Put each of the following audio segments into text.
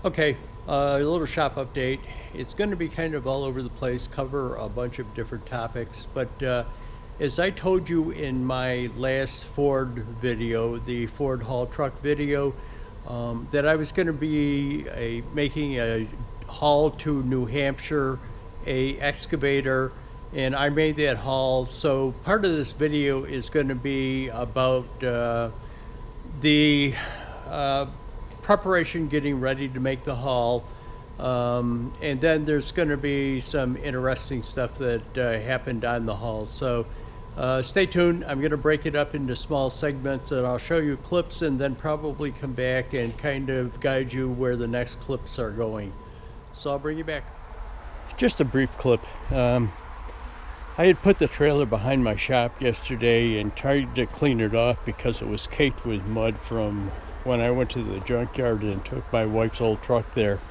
Okay, a little shop update. It's going to be kind of all over the place, cover a bunch of different topics, but as I told you in my last Ford video, the Ford haul truck video, that I was going to be making a haul to New Hampshire, a excavator, and I made that haul. So part of this video is going to be about the preparation, getting ready to make the haul, and then there's going to be some interesting stuff that happened on the haul. So stay tuned. I'm going to break it up into small segments, and I'll show you clips and then probably come back and kind of guide you where the next clips are going. So I'll bring you back. Just a brief clip. I had put the trailer behind my shop yesterday and tried to clean it off because it was caked with mud from when I went to the junkyard and took my wife's old truck there.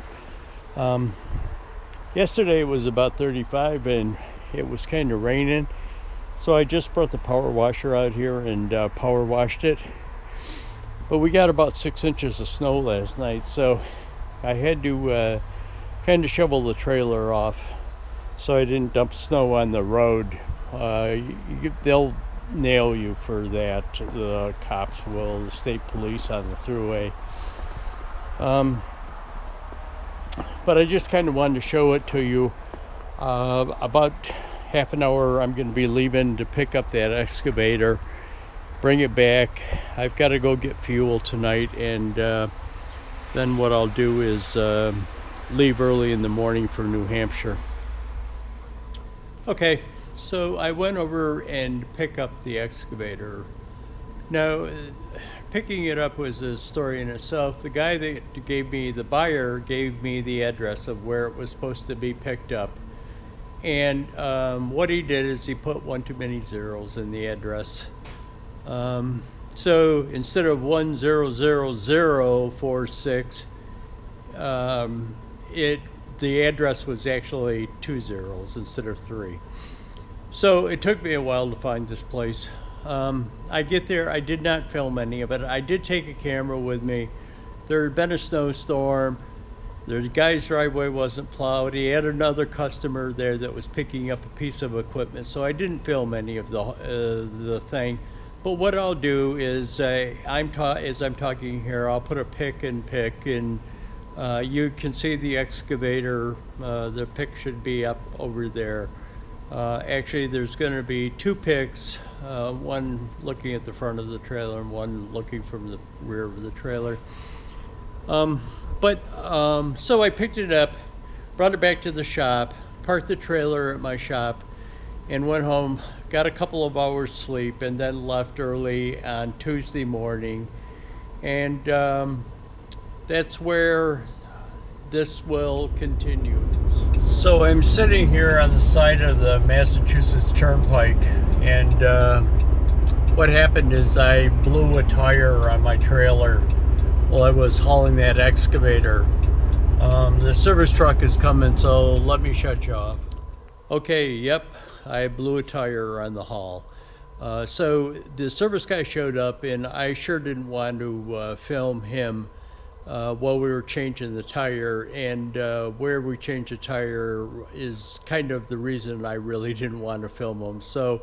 Yesterday it was about 35 and it was kind of raining, so I just brought the power washer out here and power washed it. But we got about 6 inches of snow last night, so I had to kind of shovel the trailer off so I didn't dump snow on the road. They'll nail you for that. The cops will, the state police on the thruway. But I just kind of wanted to show it to you. About half an hour I'm going to be leaving to pick up that excavator, bring it back. I've got to go get fuel tonight, and then what I'll do is leave early in the morning for New Hampshire. Okay, so I went over and picked up the excavator. Now, picking it up was a story in itself. The guy that gave me, the buyer, gave me the address of where it was supposed to be picked up. And what he did is he put one too many zeros in the address. So instead of 1000046, the address was actually 2 zeros instead of 3. So it took me a while to find this place. I get there, I did not film any of it. I did take a camera with me. There had been a snowstorm. The guy's driveway wasn't plowed. He had another customer there that was picking up a piece of equipment, so I didn't film any of the thing. But what I'll do is, as I'm talking here, I'll put a pick, and you can see the excavator. The pick should be up over there. Actually, there's going to be 2 picks, one looking at the front of the trailer and one looking from the rear of the trailer. So I picked it up, brought it back to the shop, parked the trailer at my shop, and went home, got a couple of hours sleep, and then left early on Tuesday morning. And that's where this will continue. So I'm sitting here on the side of the Massachusetts Turnpike, and what happened is I blew a tire on my trailer while I was hauling that excavator. The service truck is coming, so let me shut you off. Okay, yep, I blew a tire on the haul. So the service guy showed up, and I sure didn't want to film him while we were changing the tire, and where we changed the tire is kind of the reason I really didn't want to film him. So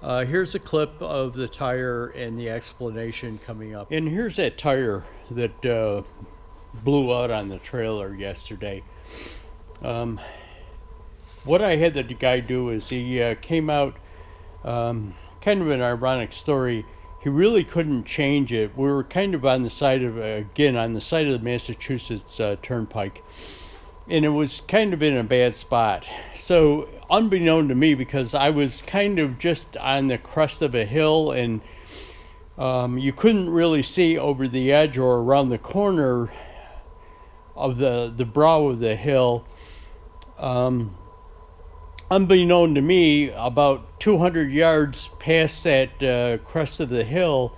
here's a clip of the tire and the explanation coming up. And here's that tire that blew out on the trailer yesterday. What I had the guy do is he came out, kind of an ironic story. He really couldn't change it. We were kind of on the side of, again, on the side of the Massachusetts Turnpike. And it was kind of in a bad spot. So unbeknown to me, because I was kind of just on the crest of a hill, and you couldn't really see over the edge or around the corner of the brow of the hill. Unbeknown to me, about 200 yards past that crest of the hill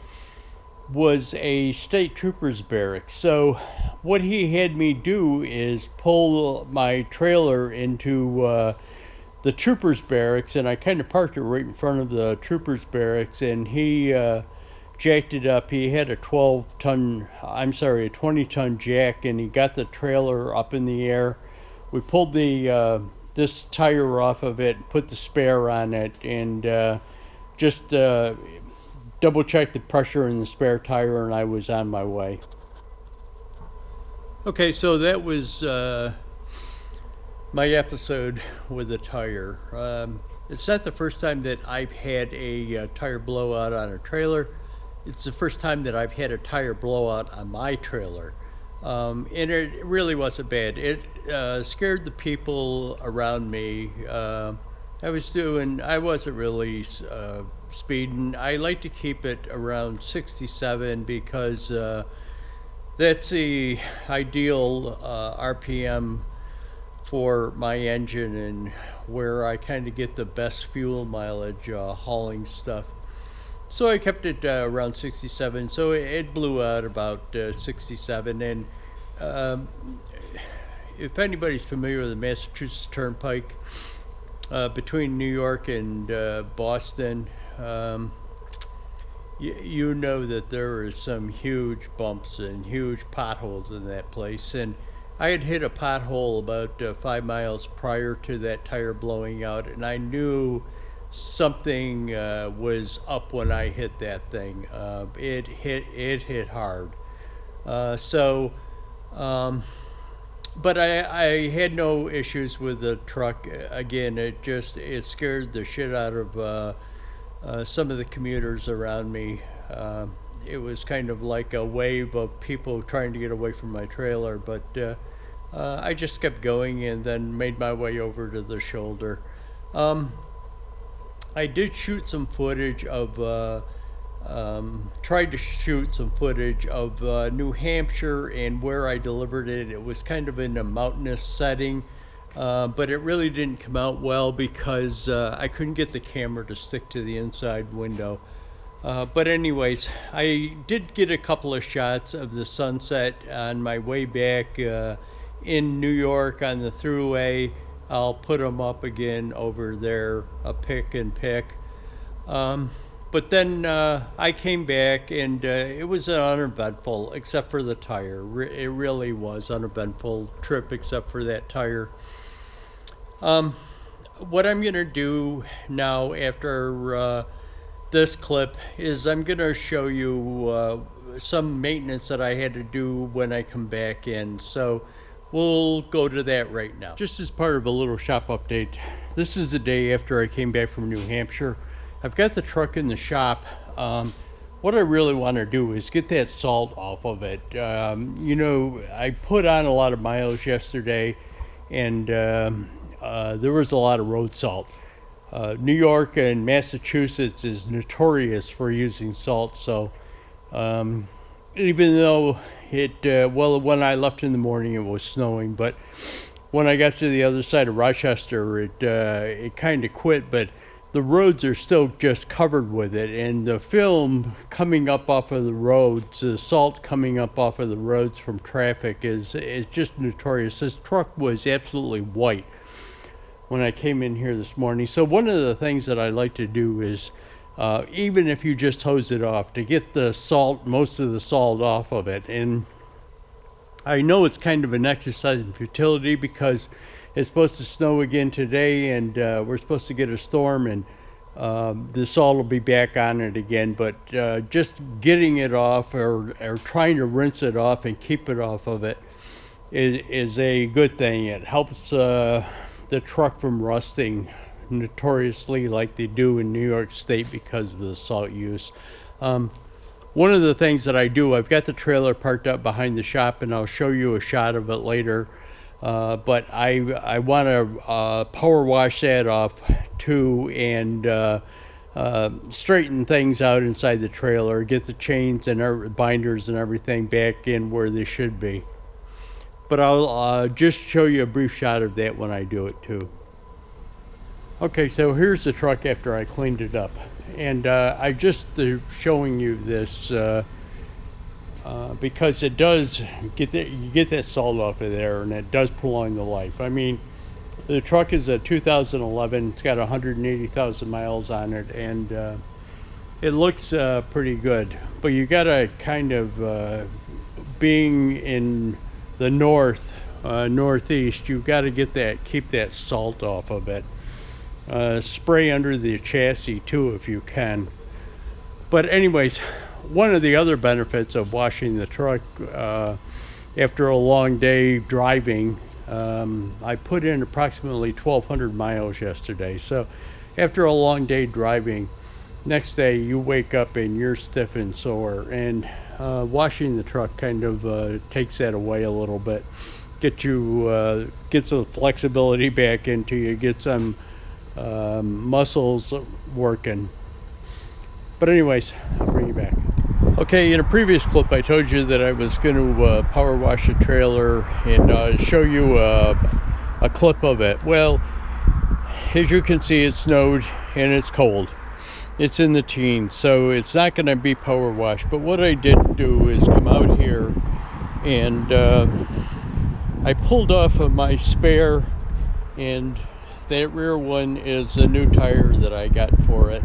was a state trooper's barracks. So what he had me do is pull my trailer into the trooper's barracks, and I kind of parked it right in front of the trooper's barracks, and he jacked it up. He had a 20-ton jack, and he got the trailer up in the air. We pulled the this tire off of it, put the spare on it, and just double checked the pressure in the spare tire, and I was on my way. Okay, so that was my episode with the tire. It's not the first time that I've had a tire blowout on a trailer. It's the first time that I've had a tire blowout on my trailer. And it really wasn't bad. It scared the people around me. I wasn't really speeding. I like to keep it around 67 because that's the ideal RPM for my engine and where I kind of get the best fuel mileage hauling stuff. So I kept it around 67, so it blew out about 67. And if anybody's familiar with the Massachusetts Turnpike between New York and Boston, you know that there is some huge bumps and huge potholes in that place. And I had hit a pothole about 5 miles prior to that tire blowing out, and I knew something was up when I hit that thing. It hit hard. But I had no issues with the truck. Again, it scared the shit out of some of the commuters around me. It was kind of like a wave of people trying to get away from my trailer, but I just kept going and then made my way over to the shoulder. I did shoot some footage of, tried to shoot some footage of New Hampshire and where I delivered it. It was kind of in a mountainous setting, but it really didn't come out well because I couldn't get the camera to stick to the inside window. But anyways, I did get a couple of shots of the sunset on my way back in New York on the thruway. I'll put them up again over there, a pick and pick. But then I came back and it was uneventful except for the tire. It really was uneventful trip except for that tire. What I'm gonna do now after this clip is I'm gonna show you some maintenance that I had to do when I come back in. So we'll go to that right now. Just as part of a little shop update, this is the day after I came back from New Hampshire. I've got the truck in the shop. What I really want to do is get that salt off of it. You know, I put on a lot of miles yesterday, and there was a lot of road salt. New York and Massachusetts is notorious for using salt, so even though well, when I left in the morning it was snowing, but when I got to the other side of Rochester it kind of quit, but the roads are still just covered with it, and the film coming up off of the roads, the salt coming up off of the roads from traffic is just notorious. This truck was absolutely white when I came in here this morning. So one of the things that I like to do is even if you just hose it off, to get the salt, most of the salt off of it. And I know it's kind of an exercise in futility because it's supposed to snow again today, and we're supposed to get a storm, and the salt will be back on it again. But just getting it off or trying to rinse it off and keep it off of it is a good thing. It helps the truck from rusting notoriously like they do in New York State because of the salt use. One of the things that I do, I've got the trailer parked up behind the shop, and I'll show you a shot of it later, but I want to power wash that off too, and straighten things out inside the trailer, get the chains and binders and everything back in where they should be. But I'll just show you a brief shot of that when I do it too. Okay, so here's the truck after I cleaned it up, and I'm just showing you this because it does you get that salt off of there, and it does prolong the life. I mean, the truck is a 2011. It's got 180,000 miles on it, and it looks pretty good, but you gotta kind of being in the northeast, you got to keep that salt off of it. Spray under the chassis too if you can. But anyways, one of the other benefits of washing the truck after a long day driving, I put in approximately 1,200 miles yesterday. So after a long day driving, next day you wake up and you're stiff and sore, and washing the truck kind of takes that away a little bit. Get some flexibility back into you, get some muscles working. But anyways, I'll bring you back. Okay, in a previous clip I told you that I was going to power wash the trailer and show you a clip of it. Well, as you can see, it snowed and it's cold. It's in the teens, so it's not going to be power washed. But what I did do is come out here and I pulled off of my spare, and that rear one is a new tire that I got for it.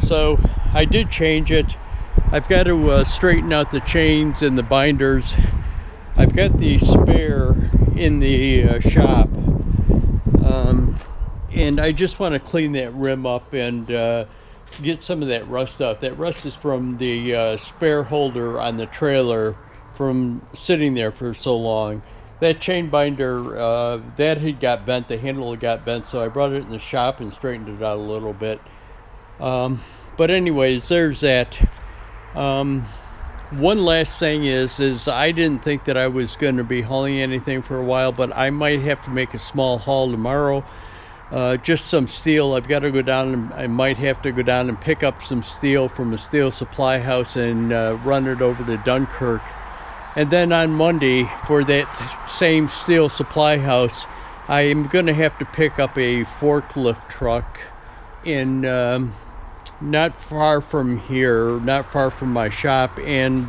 So I did change it. I've got to straighten out the chains and the binders. I've got the spare in the shop, and I just want to clean that rim up and get some of that rust out. That rust is from the spare holder on the trailer from sitting there for so long. That chain binder, that had got bent, the handle had got bent, so I brought it in the shop and straightened it out a little bit. But anyways, there's that. One last thing is I didn't think that I was going to be hauling anything for a while, but I might have to make a small haul tomorrow. Just some steel. I've got to go down, and I might have to go down and pick up some steel from a steel supply house and run it over to Dunkirk. And then on Monday, for that same steel supply house, I am going to have to pick up a forklift truck in not far from here, not far from my shop, and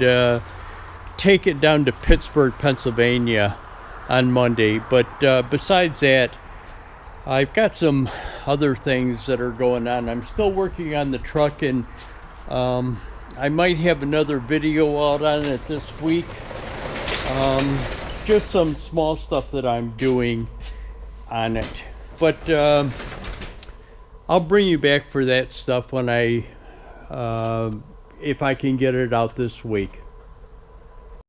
take it down to Pittsburgh, Pennsylvania on Monday. But besides that, I've got some other things that are going on. I'm still working on the truck, and I might have another video out on it this week. Just some small stuff that I'm doing on it. But I'll bring you back for that stuff when if I can get it out this week.